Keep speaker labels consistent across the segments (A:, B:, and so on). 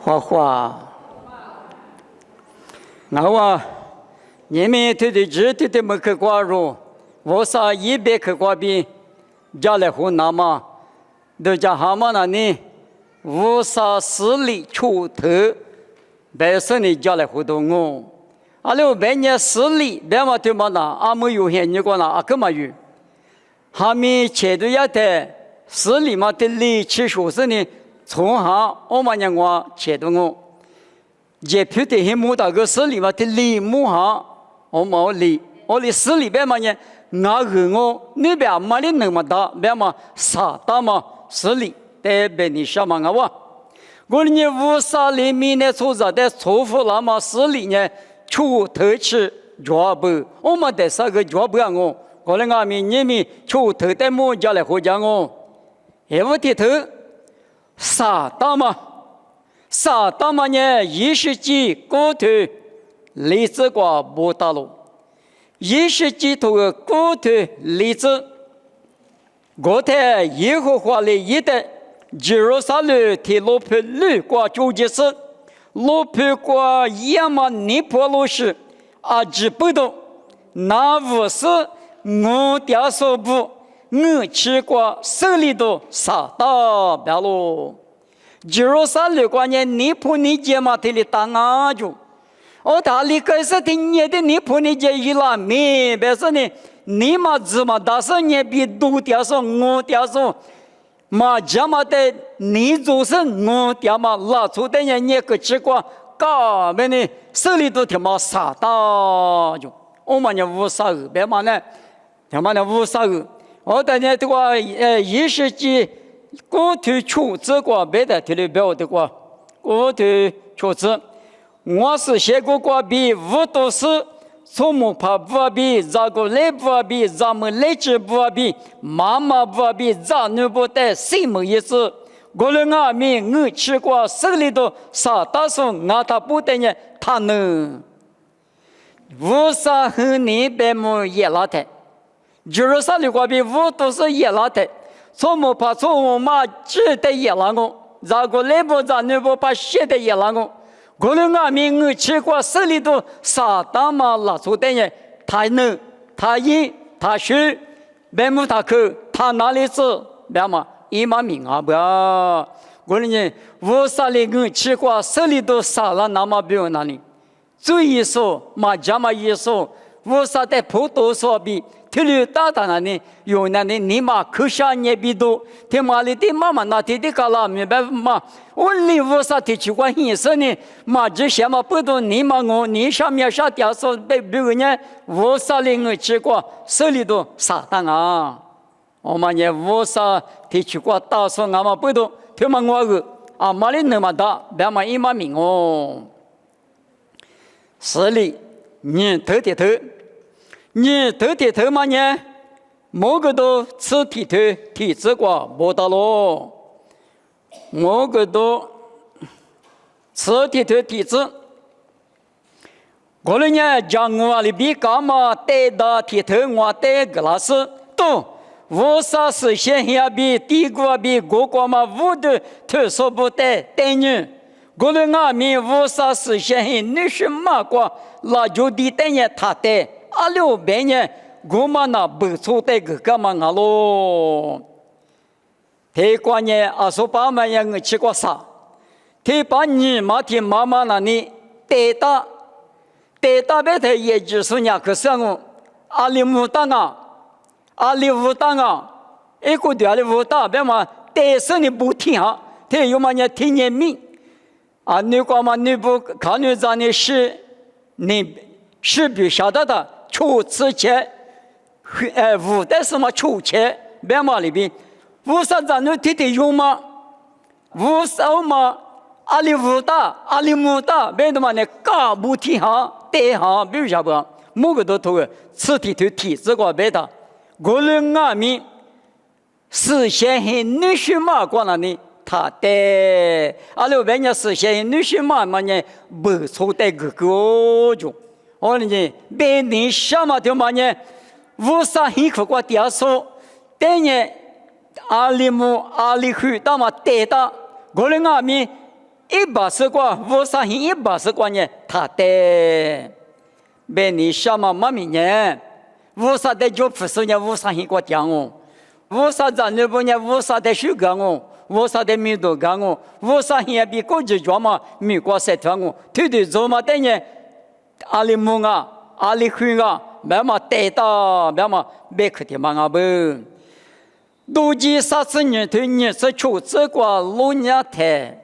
A: 画画。我你们对的知对的没去挂入，我啥100去挂边，家来湖南嘛，都家蛤蟆那呢，我啥势力出头，白色的家来湖东我，阿六白年势力，白嘛对嘛那，阿没有限你过那阿干嘛有，哈密前头一代势力嘛的力气说是呢，从下我嘛人我前头我。也批的很木大个势力嘛，的力木哈，我冇力，我的势力边嘛呢？我和我那边嘛的那么大，边嘛啥大嘛势力，在边你什么我？我呢乌沙里面呢，出着的错付那么势力呢，出头去抓不？我们得啥个抓不我？我那俺们你们出头的木家来回家我，也不低头，啥大嘛？啥大嘛呢？20世纪过头，例子挂不大路。20世纪头个过头例子，我在耶和华的一代，耶路撒冷提罗普路挂旧节时，罗普挂亚玛尼波罗时，阿吉不动，那无是我掉手部，我去过手里头啥大白路。耶路撒冷关键尼普尼节嘛，这里打阿住。我大理开始听你的尼普尼节伊拉没，别说呢，你嘛子嘛，但是你比多点说，我点说，嘛家嘛的你就是我点嘛，拉出的人你个奇怪，搞么呢？手里头他妈啥大就，我们呢无啥个，别嘛呢，他妈呢无啥个，我等下这个20世纪。过头处置过别的提了表的过，过头处置，我是写过过比无都是，从木怕不比，咋个来不比，咋么来吃不比，妈妈不比，咋女不带什么意思？我了俺们我吃过手里头啥大送，俺他不带呢，他能，无啥和你别么也拉台，就是啥的过比无都是也拉台。从木怕从我妈只得也拉我，咋个来不咋女不把写的也拉我，我了俺们我吃过手里头啥大嘛拉出的人，他能他赢他输，别么他口他哪里是别嘛一马命啊不要，我呢我啥里我吃过手里头啥了那么不用哪里，最一说嘛家嘛一说，我啥的普多说比。提了大大那呢，有那呢，你妈可下你比多，提妈里的妈妈那提的卡拉明白嘛？我里无啥提起过意思呢？妈这些嘛不懂你妈我，你上面啥掉说被别个呢？无啥里我吃过，手里头啥当啊？我们也无啥提起过大说俺们不懂，提嘛我个啊妈里那么大，别嘛一马命哦，实力你头的头。你头的头嘛呢？某个都吃体头体质过不大咯，某个都吃体头体质。我呢讲我里比干嘛带到体头我带个老师都，我啥事先下比地国比国国嘛无的特殊不带带你。我了俺们我啥事先你是嘛过，那就得带你他带。阿六百年，我们那不错的个干嘛啊咯？他过年28万人我吃过啥？他把你妈的妈妈那里带大白他也就是两个生活，阿里木当啊，阿里无当啊，一个对阿里无当，别嘛带生的不听啊，他有嘛呢听人命，啊你过嘛你不看你咱的事，你是必晓得的。出吃钱，无的什么出钱，别嘛里边，无啥咱们天天用嘛，无啥嘛，阿里无大，阿里木大，别的嘛呢，嘎不听哈，对哈，比如啥不，某个都头个，吃体头体质个别的，我们俺们实现很女婿嘛，过那里他的，阿里别人实现女婿嘛呢，不错的个就。我呢，别人什么的嘛呢？无啥很可过点数，但呢，阿里木阿里去，那么带的，我们俺们180卦，无啥行180卦呢？他的，别你什么妈咪呢？无啥的就不是呢？无啥行过讲哦，无啥咱那不呢？无啥的修讲哦，无啥的民族讲哦，无啥行比国际专嘛，美国社团哦，推的做嘛的呢？阿里木啊，阿里灰啊，别嘛带到，别嘛别去的嘛啊不。都记30年头你是求这个老年台，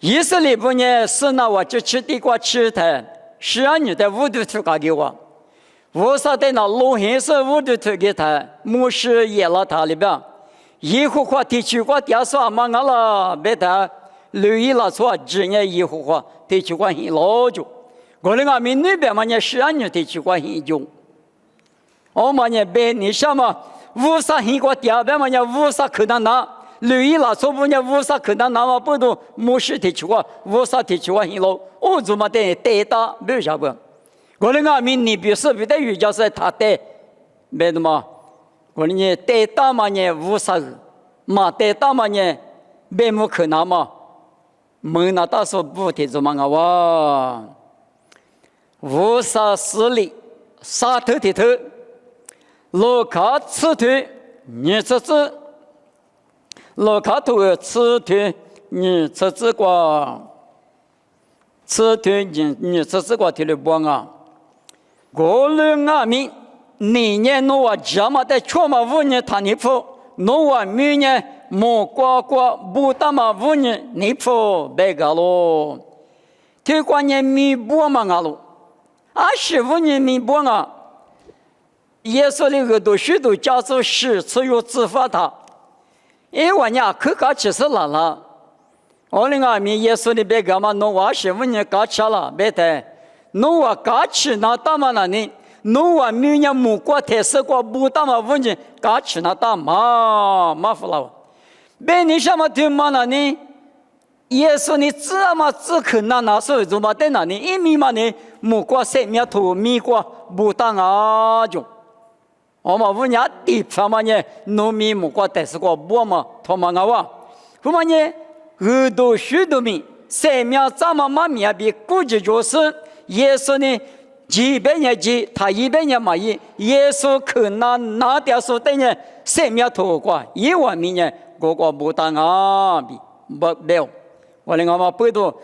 A: 以色列不呢是那我就吃地瓜吃的，12年的五度土给我，我啥的那老黑色五度土给他，牧师也了他里边，以后话地区话点说嘛俺了，别他留意了说，只呢以后话地区话很老久，我那俺们那边嘛呢12年地区话很久，我嘛呢别你什么？无啥很过点别嘛呢？无啥可能拿，留意了，说不呢？无啥可能拿嘛？不都牧师提起我，无啥提起我很老，我怎么得带大没有啥不？我那个民你比是比的语教是他带，没的嘛？我呢带大嘛呢无啥个，嘛带大嘛呢没么可能嘛？没那大说不提怎么个哇？无啥势力，啥头提头。罗卡刺腿，你吃子；罗卡头刺腿，你吃子瓜。刺腿你吃子瓜提了不啊？过了阿明，年年诺瓦家嘛的全嘛5年他尼夫，诺瓦明年莫瓜瓜不打嘛5年尼夫别个咯。推关年米不嘛阿咯，25年米不啊。耶稣那个都许多家族是只有自发他，因为呢，可搞起是了。我那个米耶稣的别个嘛，弄25年搞起了，别的，弄我搞起那大嘛那呢，弄我明年木瓜台式瓜不大嘛5年搞起那大嘛服了，别你什么对嘛那呢？耶稣你这么只可那时怎么在那呢？一米嘛呢，木瓜3米头米瓜不大啊就。我们5年地方嘛呢，农民木瓜但是个不嘛，他们个哇，后面呢，耳朵许多米，3秒咱们嘛面比估计就是耶稣呢，几百年几，他100年嘛一，耶稣可拿点数的呢，3秒头瓜1万米呢，个不当啊比不没有，我那个嘛不多，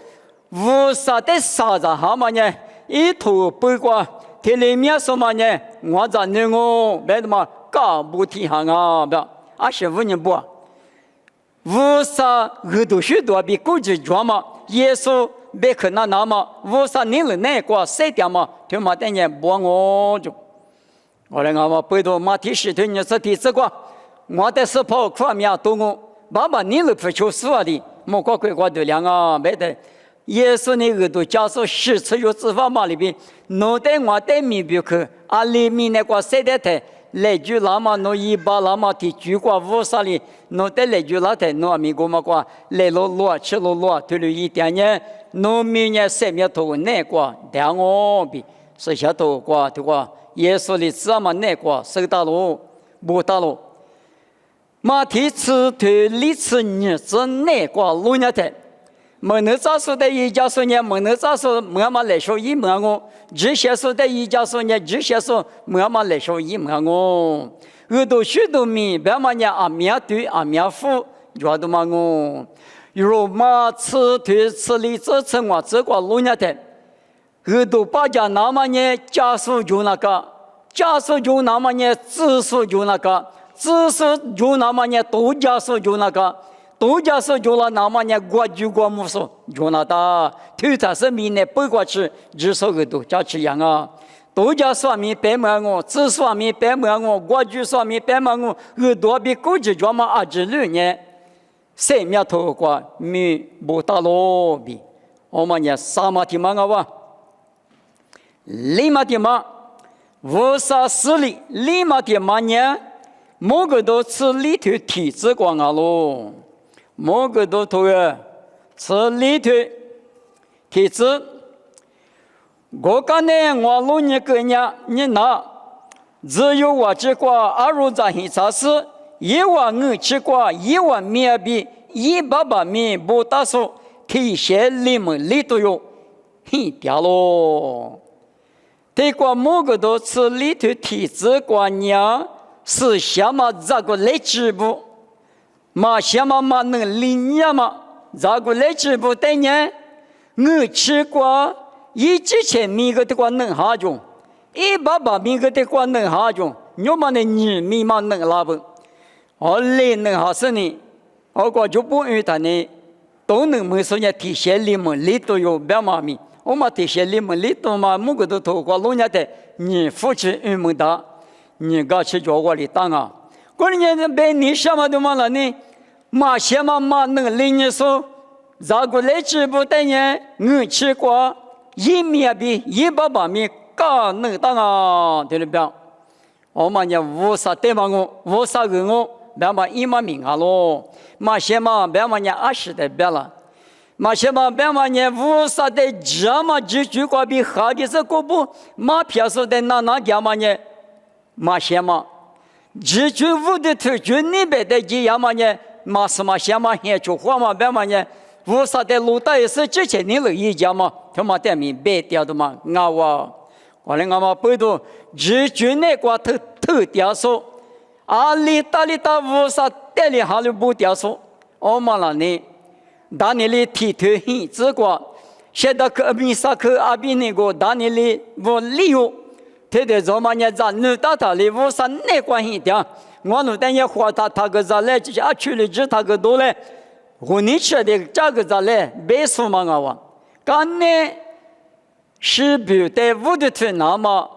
A: 无啥的啥子好嘛呢，一头不瓜。这里面什么呢？我在那个别的嘛，搞不提行啊，不，25年不，无啥耳朵许多比估计多嘛，耶稣别可能那么，无啥年了那个3点嘛，他妈的呢不我就，我来我嘛背到马蹄石头你是第这个，我的是跑快面多我，爸爸你了不求说的，莫搞鬼怪的两啊，别的。耶稣那个都假说10次有执法嘛里边，脑袋我袋米不去，阿里米那个3代台，来句那么侬100那么的举过5啥里，脑袋来句那台侬米个么个来落吃落，对了一点呢，侬明年3米头那个两我比是下头个对个，耶稣的这么那个收大路不大路，马蹄吃腿里吃你这那个路那台。没能咋说的一家说呢？没能咋说？我们来说一门我，这些说的一家说呢？这些说我们来说一门我。耳朵许多米，别嘛呢？阿面对阿面夫，觉得嘛我。如马吃腿吃里这吃我这个路呢的，耳朵把家那么呢？家属就那个，家属就那么呢？子属就那个，子属就那么呢？都家属就那个。都家说就了那么呢，国际国母说就那的，头他是米呢背过去，只说个都家吃样啊。都家说米白毛我，只说米白毛我，国际说米白毛我，耳朵比国际专门26年，3秒头瓜米不大罗比，我们呢啥嘛的嘛个哇，立马的嘛，无啥势力，立马的嘛呢，某个都吃里头体质光啊喽。某个都头呀，吃里头体质，我讲呢，我老你个人你拿，只有我这个2如在很查事，1万5去过1万面比一爸爸咪不打说提些你们里头有很掉咯。对过某个多次里头提子观念是什么这个来支付，嘛什么嘛能理念嘛，这个来支付的呢，我吃过一之前米个的话能下种，一爸爸米个的话能下种，你们的女米嘛能拉不，我来能下是呢，我过就不与他呢，都能没说呢提些你们里头有别嘛米。我们这些你们里头嘛，某个都透过老年的，你付出那么大，你搞去叫我的当啊！过年的被你什么都嘛了呢？嘛什么嘛能领你说，咋个来支付的呢？我去过一面比一百八米高能当啊！对了不？我们呢无啥对嘛我，无啥个我，别嘛一嘛名啊咯，嘛什么别嘛呢20的别了。嘛些嘛别嘛呢，无啥的这么就过比哈的是过不嘛偏说的那家嘛呢，嘛些嘛，就无的头就那边的几样嘛呢，嘛是嘛些嘛也就话嘛别嘛呢，无啥的路大也是之前你了一家嘛，他妈的明白掉的嘛，我来我嘛不多，就那个头掉说，里大无啥的里哈里不掉说，我嘛了呢。达尼里提头很直过，现在可米萨克阿比那个达尼里我理由，他的怎么呢？咱女大他里无啥那关系的，我女的也花他个咋来，就是去了只他个多嘞，我你吃的这个咋来，别说嘛我，刚呢是不的无的头那么，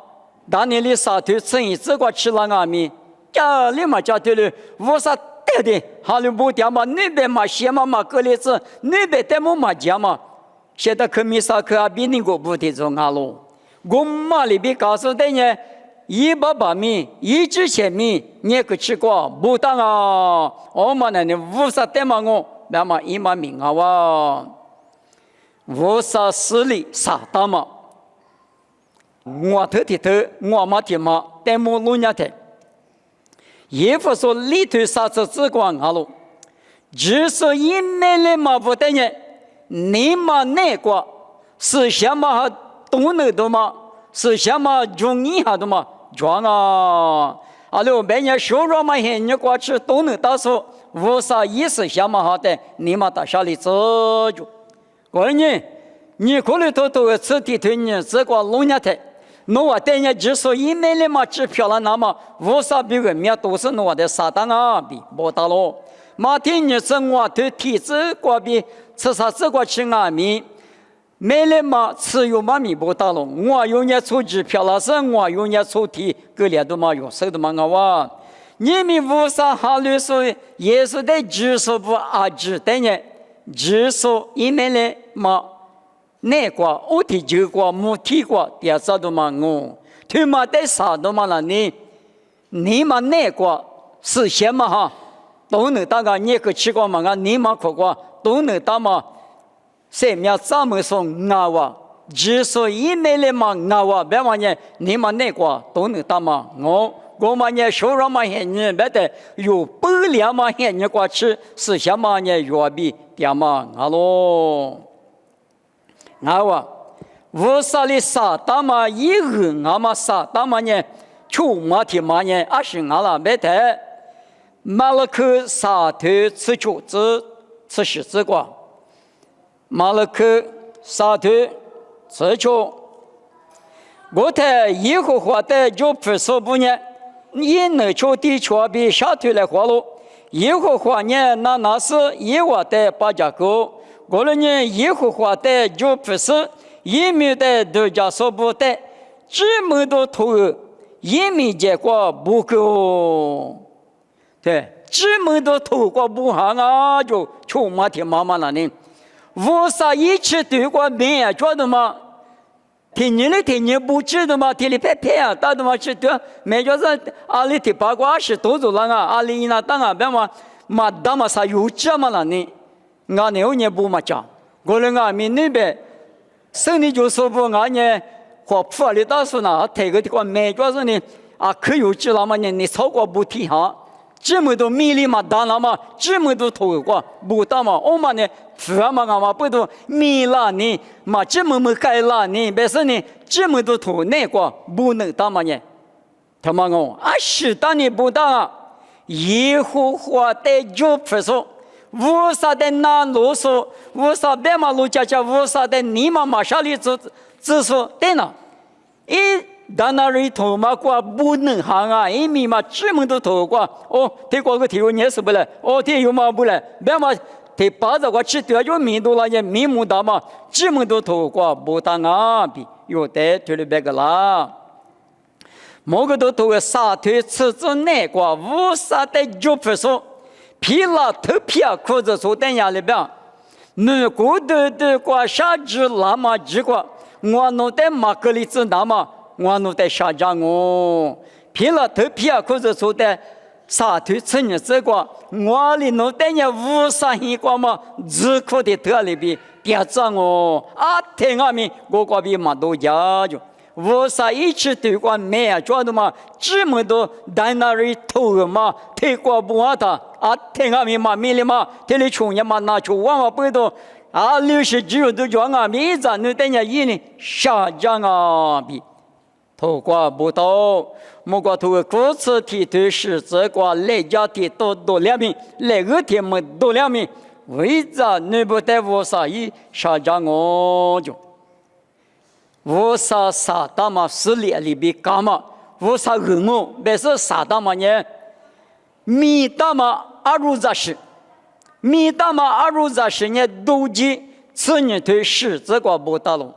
A: 达尼里沙头生意直过吃了阿米，家里嘛家头里无啥。的，哈利波特嘛，那边嘛些嘛格列子，那边的嘛讲嘛，现在可米萨克阿比那个不的中阿咯，我嘛里边告诉的呢，180米，一之前米，你可吃过不当啊？我们那无啥的嘛我，那么一嘛名啊哇，无啥势力啥的嘛，我我嘛的嘛，但么路伢的。也不说里头啥子之光好了，只是一没来嘛不等于你嘛那个是什么动能的嘛，是什么容易下的嘛，装啊！了别人说说嘛，你过去动能到时候无啥意思什么好的，你嘛到下里走就，过年你可能都吃地头你这个弄下台。那我等下只说一买了嘛支票了，那么无啥比个面都是我的撒旦啊比不大咯。马天你是我的体质过比吃啥子过吃阿米，买了嘛吃有嘛米不大咯。我有年出支票了是，我有年出题个连都嘛有，手都嘛我。你们无啥考虑说也是在只说不只等下只说一买了嘛。那个我提就过，没提过，第二啥都嘛我，他妈的啥都嘛了你嘛那个是什么哈？都能当个你个吃过嘛？你嘛可过都能当嘛？谁面咱们说我，只说一没来嘛我，别嘛呢？你嘛那个都能当嘛？我嘛呢收入嘛些你别的有200嘛些你过吃是什么呢？月币点嘛咯。无啥哩啥大嘛一个嘛啥大嘛呢？出嘛提嘛呢？20了没得，马勒克沙头吃出吃十字瓜，马勒克沙头吃出，我的以后活的就不说不呢，你能出地球比沙头来活喽？以后活呢那是以我的8家狗。过了年以后花的就不是一米的都叫说不的，这么多投入，一米结果不够，对，这么多投过不行啊，就出马天妈妈了呢，为啥一起对过面啊？觉得嘛，听你不知道嘛？听你拍啊，打的嘛是对，没觉得阿里的八卦是多少人啊？阿里那当啊，别嘛打嘛啥有这么了呢？俺那年不嘛讲，我们俺们那边，生意就说不俺呢，和普里大叔呢，这个地方每个人呢，可有知道嘛呢？你超过不提哈，这么多米里嘛大了嘛，这么多头瓜不大嘛，我们呢，富嘛俺嘛不多米啦呢，嘛这么该啦呢，但是呢，这么多头那瓜不能大嘛呢？他妈讲啊，是的呢不大，耶和华的就不说，无啥的那啰嗦，无啥白马路家家，无啥的尼玛马上里只说对呢，一。但那里头嘛瓜不能行啊，因为嘛这么多头瓜，哦，这瓜个头你是不来，哦，这有嘛不来，别嘛，这把这个吃掉就米多了也米木大嘛，这么多头瓜不当啊比，有的就里别个啦，某个都头沙腿吃着那瓜，无啥的就不说，皮拉头皮啊，裤子坐在家里边，你过的瓜啥子那么几瓜，我弄的马格里子那么。我弄在沙家哦，皮了头皮啊，可是说的沙头吃你这个，我里弄在你五三一个嘛，只可的头里边点赞哦，啊，天啊咪，我这边嘛都家就，五三一起对过没啊，觉得嘛，这么多在那里头嘛，推过不完的，啊，天啊咪嘛，米里嘛，这里穷人嘛拿去往嘛不多。啊，69都叫俺们一张，你等下一年下降啊比。头瓜不到，莫瓜头歌词题对是这瓜来家题多两名，来个题目多两名，为啥你不带我啥意啥家我就，我啥啥大嘛是里边干嘛，我啥恶我，别是啥大嘛呢？米大嘛220，米大嘛220呢，都记此年对是这瓜不大了。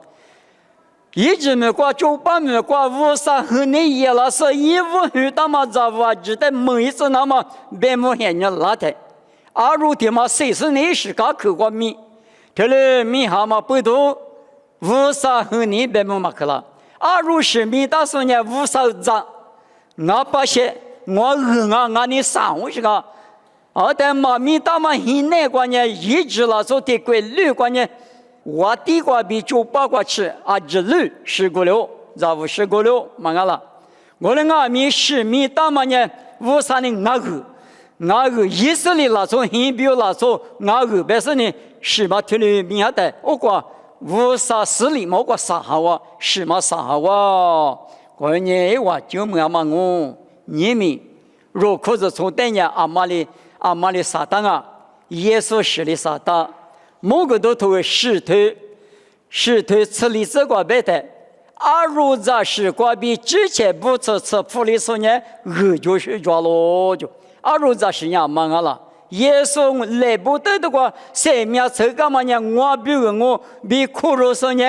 A: 一直没过，98没过，53和你也了是15后他妈咋话记得每一次那么别么些人拉的，20天嘛40年是刚口过米，这里米哈嘛不多，53和你别么嘛去了，20米大时呢50张，我把些我俺你上午是个，但嘛米大嘛现在关呢一直了说的规律关呢。我地瓜比98瓜吃啊，这路10个了，咋不10个了？嘛个了，我的俺米10米大嘛呢，53的俺个以色列那种很比那种俺个，但是呢是嘛听里米下的，我讲54里毛个啥好啊，是嘛啥好啊？我呢话就么嘛我，你们如果是从等下阿妈的撒旦啊，耶稣是的撒旦。某个都头石头吃里这个白的，20个比之前不吃普里说呢，就是抓了就，20年忙了。耶稣来不得的话，生命这个嘛呢，我比苦肉说呢，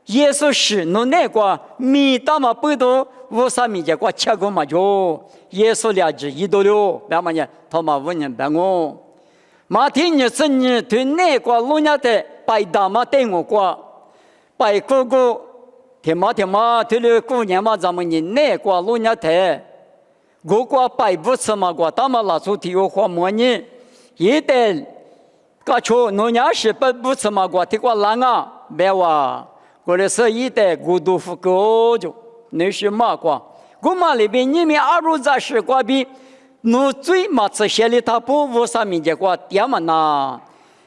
A: 耶稣是弄那个米大嘛不多，53米结果7个嘛就，耶稣2只1多了，那么呢，他妈5年半我。马天日子你对那个老人的白大妈对我过，白哥哥天马对了姑娘嘛咱们你那个老人的，我过白不吃嘛过，大妈拿出体育花模拟，一旦搞错老人是不吃嘛过，这个烂啊，别话，我的是一代孤独富高就，那是嘛过，我嘛里边你们20个比。我最嘛吃些的他不53米结果点嘛呐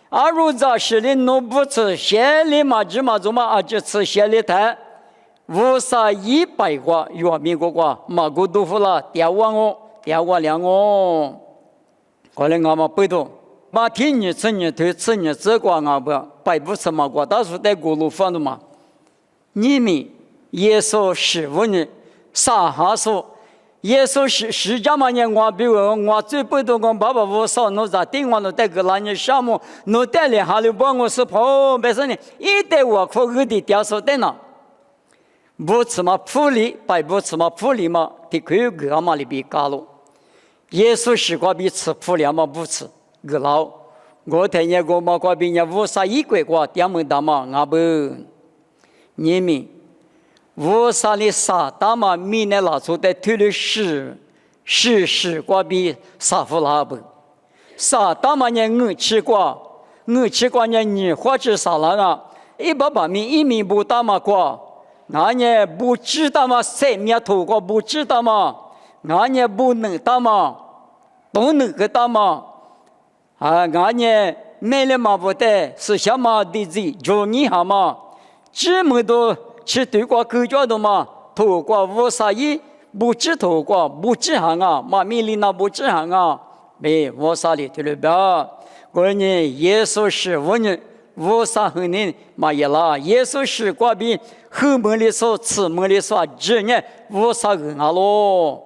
A: ，20的我不吃些的嘛只嘛做嘛就吃些的他，5100个月米个嘛个豆腐啦，点我2我，后来我嘛不懂，嘛天你吃你头吃你这个我不吃嘛个，但是在锅炉放的嘛，你们耶稣15年啥哈说。耶稣是这么呢？我比如我最不懂，我爸爸我少弄咋顶我弄带个那年项目，弄带来哈里帮我是跑，没事呢，一带我可我的掉手带呢，不吃嘛普里，白不吃嘛普里嘛，得可以个嘛里边搞了。耶稣是个比吃普里嘛不吃个老，我听见我嘛个比人51个点么大嘛，我不，你们。53的撒大嘛米呢拿出的推的是个比撒夫拉不，撒大嘛呢我吃过呢你或者啥了啊，180米1米不大嘛过，那呢不知道嘛3米头过不知道嘛，那呢不能大嘛，都能个大嘛啊，俺呢买了嘛不得，是什么的子，就你哈嘛，这么多去对过国家的嘛，透过无啥意，不知透过不知行啊，嘛米里那不知行啊，没无啥里对了吧？我呢，耶稣是我呢。无啥很呢，嘛也啦。耶稣是过比后门里说，此门里说，这呢无啥个啊咯。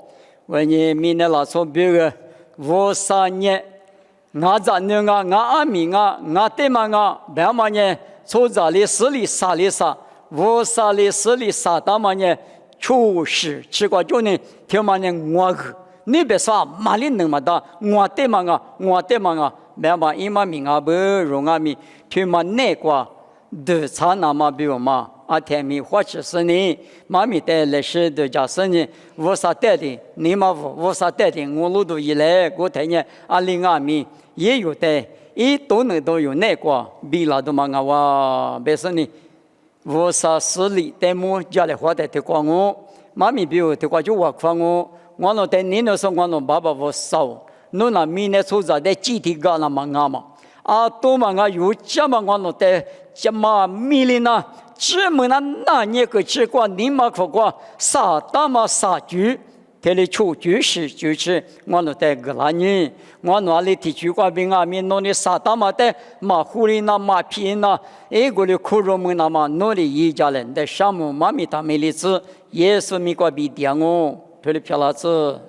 A: 我呢，明年拉说别个无啥呢，俺咋能啊？俺阿明啊，俺对嘛啊？别嘛呢？从这里死里杀里杀，无啥里死里杀，大嘛呢？确实，吃过就呢，听嘛呢我个，你别说嘛里能嘛的，我对嘛啊？我对嘛啊？别嘛伊嘛明啊不容啊咪。听嘛那个的查那嘛比我嘛啊天米或者是你妈咪带来是的假设呢我啥带的你嘛我啥带的我路途以来我睇呢啊零啊米也有的一都能都有那个比拉都嘛啊哇别说你我啥实力带么家里花的的光我妈咪比我的光就我光我那带你那时候我那爸爸我少侬那米那出在的集体干那嘛啊嘛啊，多嘛啊，有这么我弄的，这么米里呢？这么那年个吃过，你嘛可过，啥大嘛啥局，这里出就是我弄的个那年，我弄里地区过边啊，面弄的啥大嘛的，马虎里那马皮那，哎，个里苦肉么那嘛，弄的一家人的项目，妈咪他没里子，也是米过比点哦，这里漂亮子。